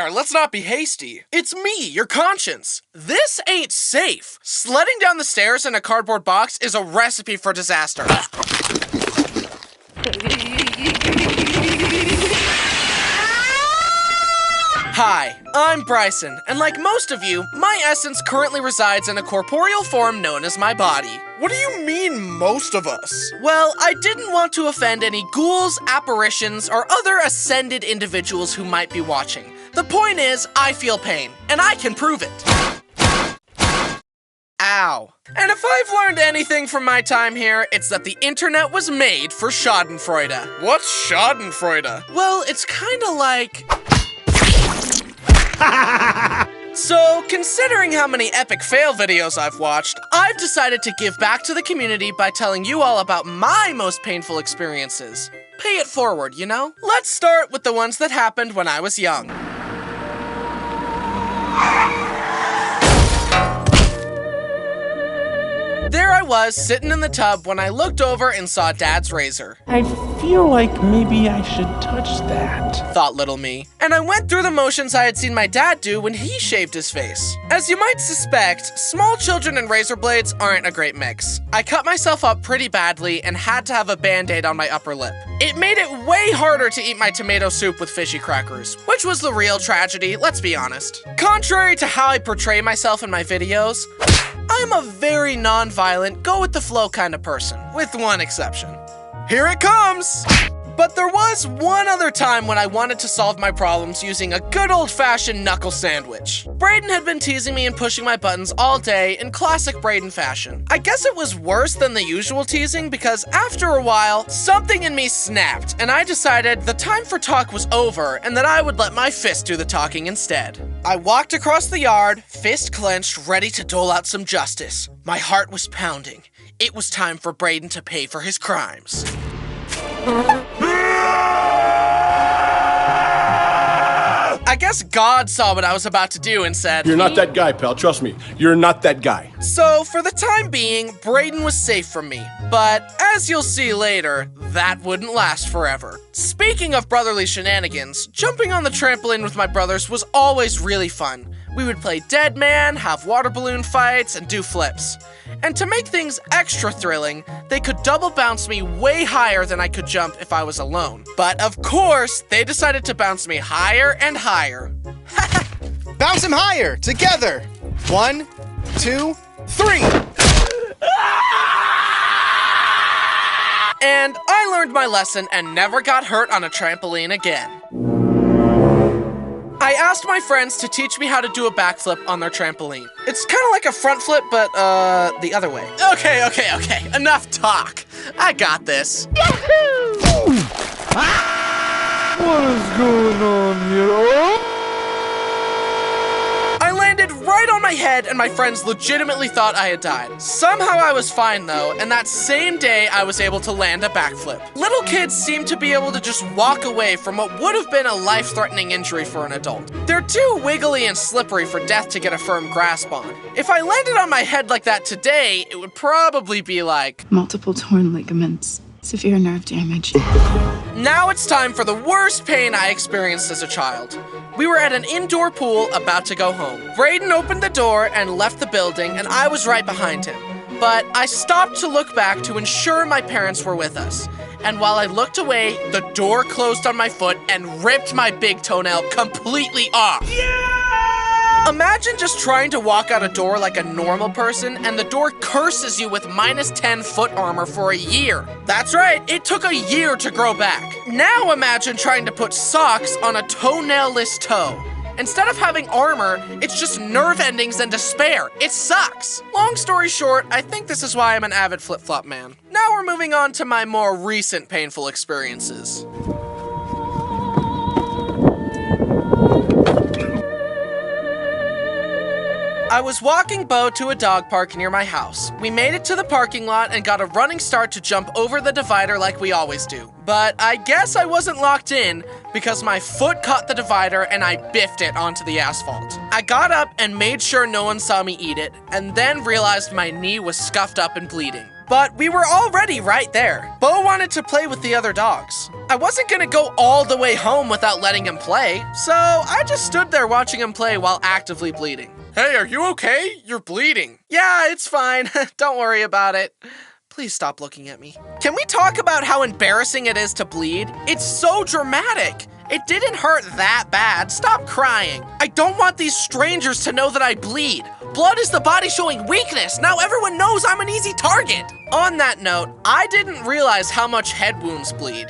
there, let's not be hasty. It's me, your conscience. This ain't safe. Sledding down the stairs in a cardboard box is a recipe for disaster. Hi, I'm Bryson, and like most of you, my essence currently resides in a corporeal form known as my body. What do you mean, most of us? Well, I didn't want to offend any ghouls, apparitions, or other ascended individuals who might be watching. The point is, I feel pain, and I can prove it. Ow. And if I've learned anything from my time here, it's that the internet was made for schadenfreude. What's schadenfreude? Well, it's kinda like... So, considering how many epic fail videos I've watched, I've decided to give back to the community by telling you all about my most painful experiences. Pay it forward, you know? Let's start with the ones that happened when I was young. There I was, sitting in the tub when I looked over and saw Dad's razor. I feel like maybe I should touch that, thought little me. And I went through the motions I had seen my dad do when he shaved his face. As you might suspect, small children and razor blades aren't a great mix. I cut myself up pretty badly and had to have a band-aid on my upper lip. It made it way harder to eat my tomato soup with fishy crackers, which was the real tragedy, let's be honest. Contrary to how I portray myself in my videos, I'm a very non-violent, go-with-the-flow kind of person, with one exception. Here it comes! But there was one other time when I wanted to solve my problems using a good old-fashioned knuckle sandwich. Braden had been teasing me and pushing my buttons all day in classic Braden fashion. I guess it was worse than the usual teasing because after a while, something in me snapped, and I decided the time for talk was over and that I would let my fist do the talking instead. I walked across the yard, fist clenched, ready to dole out some justice. My heart was pounding. It was time for Braden to pay for his crimes. I guess God saw what I was about to do and said, "You're not that guy, pal. Trust me. You're not that guy." So, for the time being, Braden was safe from me. But, as you'll see later, that wouldn't last forever. Speaking of brotherly shenanigans, jumping on the trampoline with my brothers was always really fun. We would play Dead Man, have water balloon fights, and do flips. And to make things extra thrilling, they could double bounce me way higher than I could jump if I was alone. But of course, they decided to bounce me higher and higher. Bounce him higher, together. 1, 2, 3. And I learned my lesson and never got hurt on a trampoline again. I asked my friends to teach me how to do a backflip on their trampoline. It's kind of like a front flip, but, the other way. Okay, enough talk. I got this. Yahoo! What is going on here? I landed right on my head and my friends legitimately thought I had died. Somehow I was fine though, and that same day I was able to land a backflip. Little kids seem to be able to just walk away from what would have been a life-threatening injury for an adult. They're too wiggly and slippery for death to get a firm grasp on. If I landed on my head like that today, it would probably be like... multiple torn ligaments, severe nerve damage. Now it's time for the worst pain I experienced as a child. We were at an indoor pool about to go home. Braden opened the door and left the building, and I was right behind him. But I stopped to look back to ensure my parents were with us. And while I looked away, the door closed on my foot and ripped my big toenail completely off. Yeah! Imagine just trying to walk out a door like a normal person and the door curses you with -10 foot armor for a year. That's right, it took a year to grow back. Now imagine trying to put socks on a toenail-less toe. Instead of having armor, it's just nerve endings and despair. It sucks. Long story short, I think this is why I'm an avid flip-flop man. Now we're moving on to my more recent painful experiences. I was walking Bo to a dog park near my house. We made it to the parking lot and got a running start to jump over the divider like we always do. But I guess I wasn't locked in because my foot caught the divider and I biffed it onto the asphalt. I got up and made sure no one saw me eat it, and then realized my knee was scuffed up and bleeding. but we were already right there. Bo wanted to play with the other dogs. I wasn't gonna go all the way home without letting him play, so I just stood there watching him play while actively bleeding. Hey, are you okay? You're bleeding. Yeah, it's fine. Don't worry about it. Please stop looking at me. Can we talk about how embarrassing it is to bleed? It's so dramatic. It didn't hurt that bad. Stop crying. I don't want these strangers to know that I bleed. Blood is the body showing weakness. Now everyone knows I'm an easy target. On that note, I didn't realize how much head wounds bleed.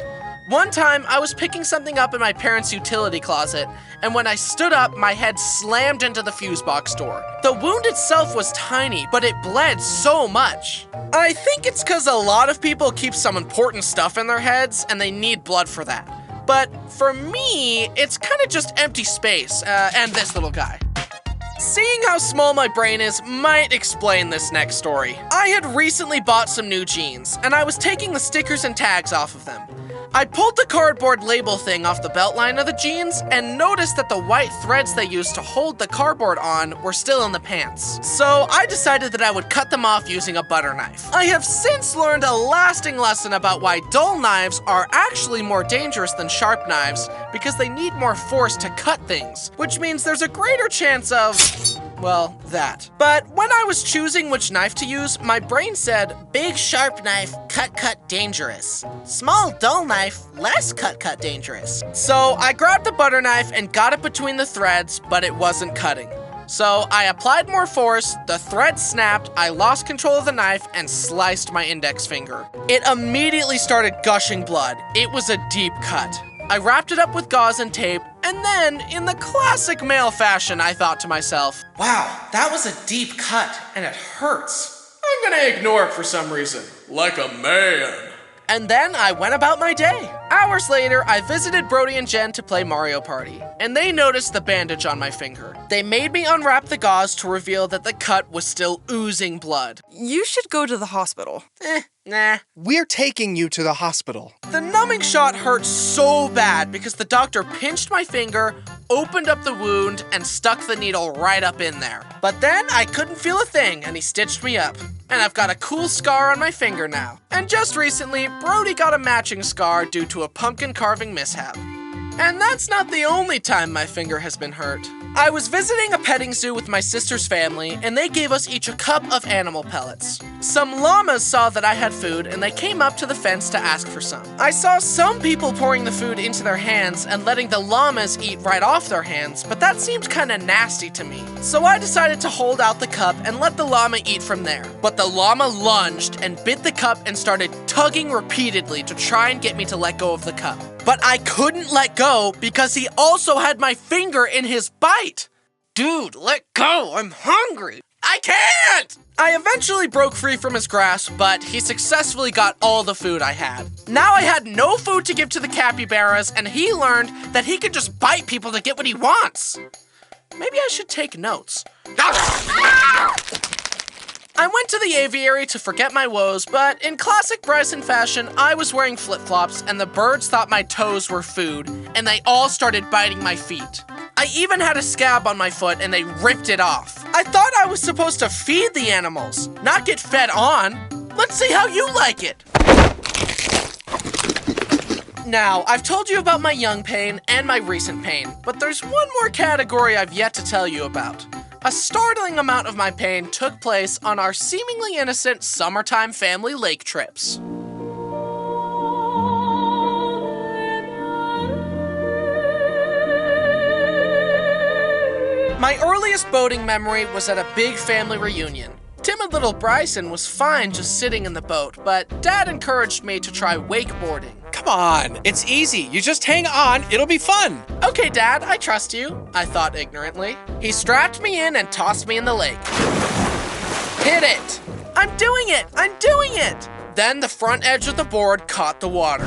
One time, I was picking something up in my parents' utility closet, and when I stood up, my head slammed into the fuse box door. The wound itself was tiny, but it bled so much. I think it's because a lot of people keep some important stuff in their heads, and they need blood for that. But for me, it's kind of just empty space, and this little guy. Seeing how small my brain is might explain this next story. I had recently bought some new jeans, and I was taking the stickers and tags off of them. I pulled the cardboard label thing off the belt line of the jeans and noticed that the white threads they used to hold the cardboard on were still in the pants. So I decided that I would cut them off using a butter knife. I have since learned a lasting lesson about why dull knives are actually more dangerous than sharp knives because they need more force to cut things, which means there's a greater chance of, well, that. But when I was choosing which knife to use, my brain said, big sharp knife, cut dangerous. Small dull knife, less cut dangerous. So I grabbed the butter knife and got it between the threads, but it wasn't cutting. So I applied more force, the thread snapped, I lost control of the knife, and sliced my index finger. It immediately started gushing blood. It was a deep cut. I wrapped it up with gauze and tape, and then, in the classic male fashion, I thought to myself, wow, that was a deep cut, and it hurts. I'm gonna ignore it for some reason. Like a man. And then I went about my day. Hours later, I visited Brody and Jen to play Mario Party, and they noticed the bandage on my finger. They made me unwrap the gauze to reveal that the cut was still oozing blood. You should go to the hospital. Nah. We're taking you to the hospital. The numbing shot hurt so bad because the doctor pinched my finger, opened up the wound, and stuck the needle right up in there. But then I couldn't feel a thing, and he stitched me up. And I've got a cool scar on my finger now. And just recently, Brody got a matching scar due to a pumpkin carving mishap. And that's not the only time my finger has been hurt. I was visiting a petting zoo with my sister's family, and they gave us each a cup of animal pellets. Some llamas saw that I had food, and they came up to the fence to ask for some. I saw some people pouring the food into their hands and letting the llamas eat right off their hands, but that seemed kinda nasty to me. So I decided to hold out the cup and let the llama eat from there. But the llama lunged and bit the cup and started tugging repeatedly to try and get me to let go of the cup. But I couldn't let go because he also had my finger in his bite. Dude, let go, I'm hungry. I can't! I eventually broke free from his grasp, but he successfully got all the food I had. Now I had no food to give to the capybaras, and he learned that he could just bite people to get what he wants. Maybe I should take notes. I went to the aviary to forget my woes, but in classic Bryson fashion, I was wearing flip-flops, and the birds thought my toes were food, and they all started biting my feet. I even had a scab on my foot, and they ripped it off. I thought I was supposed to feed the animals, not get fed on. Let's see how you like it. Now, I've told you about my young pain and my recent pain, but there's one more category I've yet to tell you about. A startling amount of my pain took place on our seemingly innocent summertime family lake trips. My earliest boating memory was at a big family reunion. Timid little Bryson was fine just sitting in the boat, but Dad encouraged me to try wakeboarding. Come on, it's easy. You just hang on, it'll be fun. Okay, Dad, I trust you, I thought ignorantly. He strapped me in and tossed me in the lake. Hit it! I'm doing it! I'm doing it! Then the front edge of the board caught the water.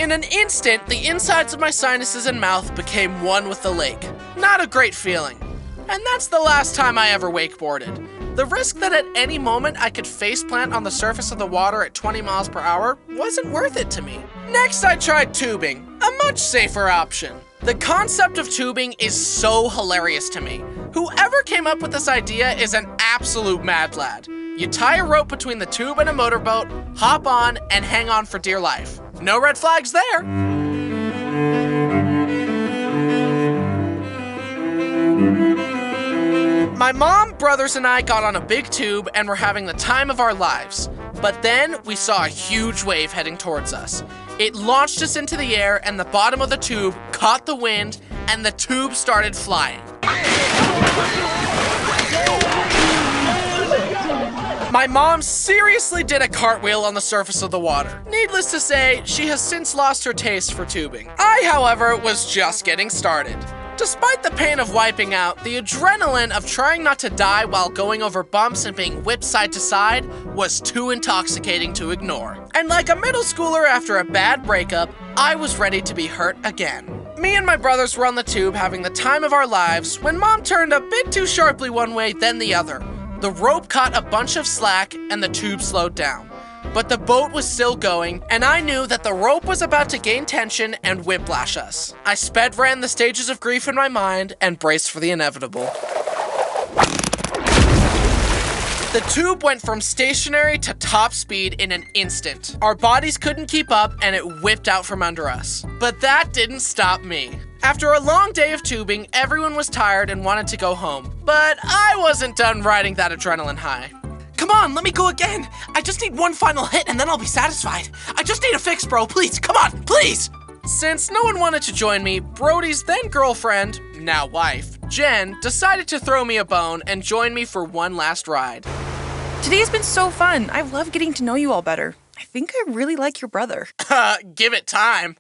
In an instant, the insides of my sinuses and mouth became one with the lake. Not a great feeling. And that's the last time I ever wakeboarded. The risk that at any moment I could faceplant on the surface of the water at 20 miles per hour wasn't worth it to me. Next, I tried tubing, a much safer option. The concept of tubing is so hilarious to me. Whoever came up with this idea is an absolute mad lad. You tie a rope between the tube and a motorboat, hop on, and hang on for dear life. No red flags there. My mom, brothers, and I got on a big tube and were having the time of our lives. But then we saw a huge wave heading towards us. It launched us into the air and the bottom of the tube caught the wind and the tube started flying. My mom seriously did a cartwheel on the surface of the water. Needless to say, she has since lost her taste for tubing. I, however, was just getting started. Despite the pain of wiping out, the adrenaline of trying not to die while going over bumps and being whipped side to side was too intoxicating to ignore. And like a middle schooler after a bad breakup, I was ready to be hurt again. Me and my brothers were on the tube having the time of our lives when Mom turned a bit too sharply one way, then the other. The rope caught a bunch of slack and the tube slowed down. But the boat was still going, and I knew that the rope was about to gain tension and whiplash us. I sped ran the stages of grief in my mind and braced for the inevitable. The tube went from stationary to top speed in an instant. Our bodies couldn't keep up and it whipped out from under us. But that didn't stop me. After a long day of tubing, everyone was tired and wanted to go home. But I wasn't done riding that adrenaline high. Come on, let me go again. I just need one final hit and then I'll be satisfied. I just need a fix, bro. Please, come on, please. Since no one wanted to join me, Brody's then girlfriend, now wife, Jen, decided to throw me a bone and join me for one last ride. Today's been so fun. I love getting to know you all better. I think I really like your brother. Give it time.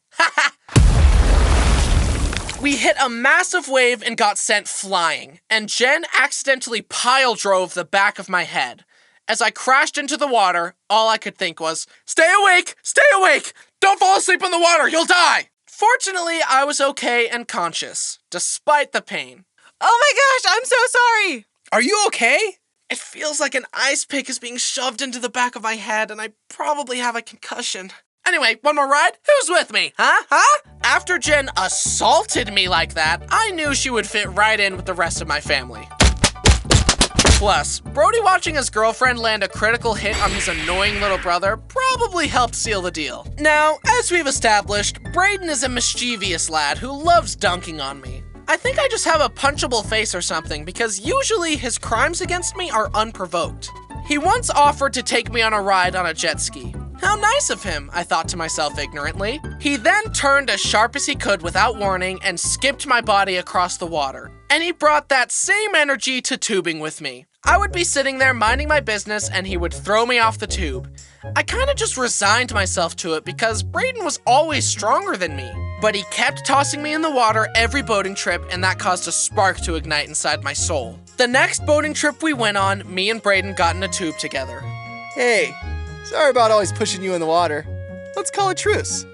We hit a massive wave and got sent flying, and Jen accidentally pile drove the back of my head. As I crashed into the water, all I could think was, "Stay awake! Stay awake! Don't fall asleep in the water, you'll die!" Fortunately, I was okay and conscious, despite the pain. Oh my gosh, I'm so sorry! Are you okay? It feels like an ice pick is being shoved into the back of my head, and I probably have a concussion. Anyway, one more ride? Who's with me, huh? After Jen assaulted me like that, I knew she would fit right in with the rest of my family. Plus, Brody watching his girlfriend land a critical hit on his annoying little brother probably helped seal the deal. Now, as we've established, Braden is a mischievous lad who loves dunking on me. I think I just have a punchable face or something because usually his crimes against me are unprovoked. He once offered to take me on a ride on a jet ski. How nice of him, I thought to myself ignorantly. He then turned as sharp as he could without warning and skipped my body across the water. And he brought that same energy to tubing with me. I would be sitting there minding my business and he would throw me off the tube. I kind of just resigned myself to it because Braden was always stronger than me. But he kept tossing me in the water every boating trip and that caused a spark to ignite inside my soul. The next boating trip we went on, me and Braden got in a tube together. Hey, sorry about always pushing you in the water. Let's call a truce.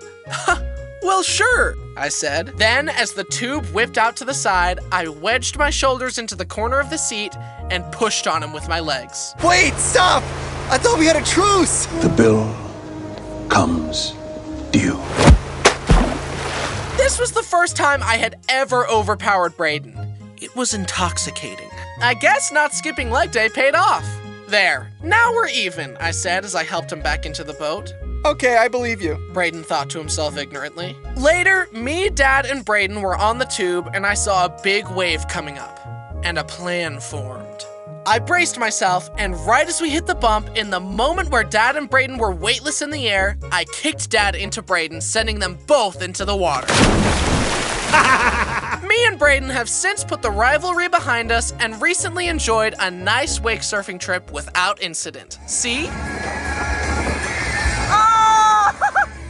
Well, sure, I said. Then, as the tube whipped out to the side, I wedged my shoulders into the corner of the seat and pushed on him with my legs. Wait, stop! I thought we had a truce! The bill comes due. This was the first time I had ever overpowered Braden. It was intoxicating. I guess not skipping leg day paid off. There, now we're even, I said as I helped him back into the boat. Okay, I believe you. Braden thought to himself ignorantly. Later, me, Dad, and Braden were on the tube and I saw a big wave coming up. And a plan formed. I braced myself, and right as we hit the bump, in the moment where Dad and Braden were weightless in the air, I kicked Dad into Braden, sending them both into the water. Me and Braden have since put the rivalry behind us and recently enjoyed a nice wake surfing trip without incident. See?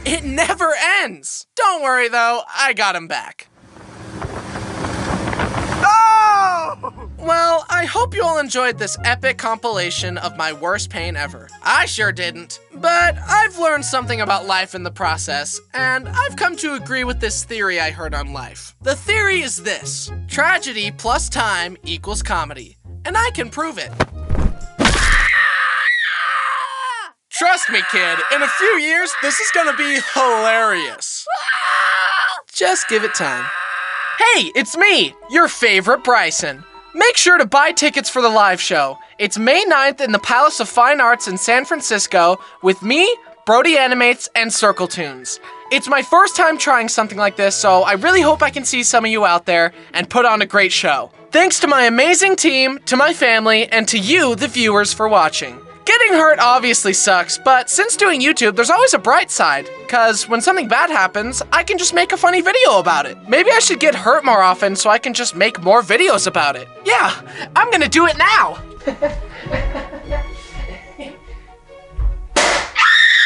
It never ends. Don't worry though, I got him back. Well, I hope you all enjoyed this epic compilation of my worst pain ever. I sure didn't. But I've learned something about life in the process, and I've come to agree with this theory I heard on life. The theory is this: tragedy plus time equals comedy. And I can prove it. Trust me, kid, in a few years, this is gonna be hilarious. Just give it time. Hey, it's me, your favorite Bryson. Make sure to buy tickets for the live show. It's May 9th in the Palace of Fine Arts in San Francisco with me, Brody Animates, and Circle Tunes. It's my first time trying something like this, so I really hope I can see some of you out there and put on a great show. Thanks to my amazing team, to my family, and to you, the viewers, for watching. Getting hurt obviously sucks, but since doing YouTube, there's always a bright side. Cause when something bad happens, I can just make a funny video about it. Maybe I should get hurt more often so I can just make more videos about it. Yeah, I'm gonna do it now!